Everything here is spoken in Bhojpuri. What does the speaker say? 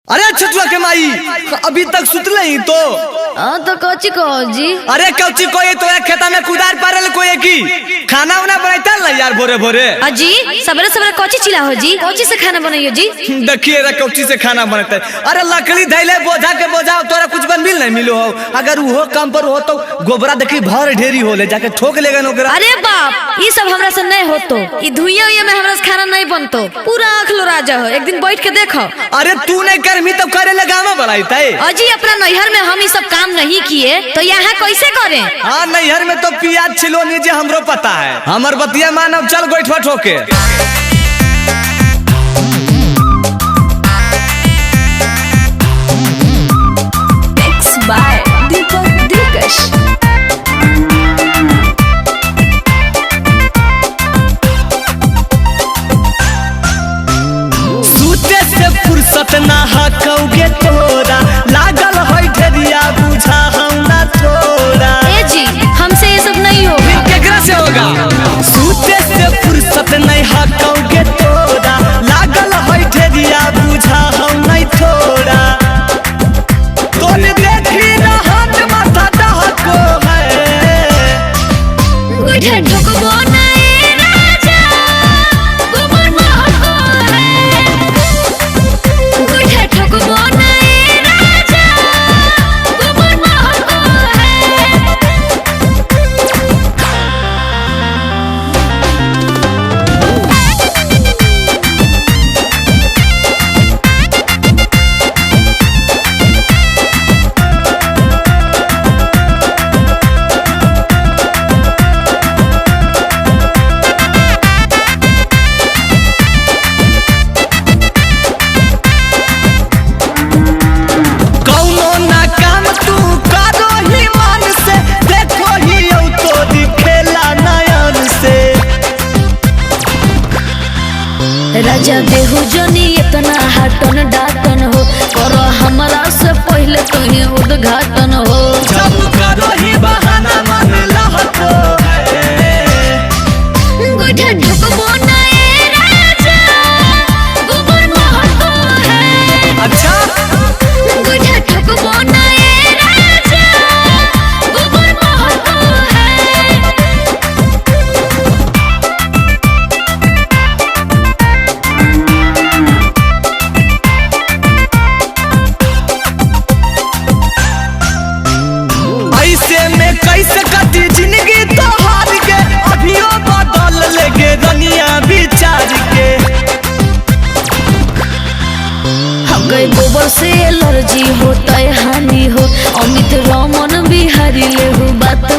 अरे छुआ के माई अभी तक सुतले ही तो तो कौची कहो जी। अरे कौची कोई तो एक खेता में कुदार पारल कोई की खाना उना बनाता ना यार भोरे भोरे अजी सबरे सबरे कौची चिल्ला हो जी, कौची से खाना बनाइयो जी। देखिए रे कौची से खाना बनता है। अरे लकड़ी धैले बोझा के बोझा तोरा कुछ बन मिल नहीं मिलो हो। अगर वो काम पर हो तो गोबरा देखी भर ढेरी होले जाके ठोक लेगा नौकरा। अरे बाप ये सब हमरा से नहीं होतो, ये धुइया में हमरा से खाना नहीं बनतो। पूरा आँख लो राजा हो, एक दिन बैठ के देखो। अरे तू नहीं करमी तो करे लगामा बढ़ाईता है। अजी अपना नैहर में हम ये सब काम नहीं किए तो यहाँ कैसे करें। हाँ नैहर में तो पियाज छिलो नीचे हमरो पता है। हमर बतिया मानव चल गोइठवा ठोके। फुर्सत ना हकौगे तोरा लागल है ढेरिया बुझा हम ना थोड़ा। ए जी हमसे ये सब नहीं होगा। केकरा से होगा? सूते से फुर्सत नहीं हकौगे तोरा लागल है ढेरिया बुझा हम नहीं थोड़ा। तोने देखी ना हाथ माथा डहको है गुठे ठोकबो राजा देहु जनी इतना हटन डाटन हो करो हमरा से पहले कहीं उद्घाटन हो। जब करो ही बहाना मन लहतो गुठे ठोकबो ना ए राजा गोबर महतो है। अच्छा गुठे ठोकबो ना ए राजा गोबर महतो है। कैसे कटी जिंदगी तो हार के अभियो बदल लेगे रनिया विचार के। हम गए गोबर से एलर्जी होता है हानि हो अमित रमन बिहारी ले हो बात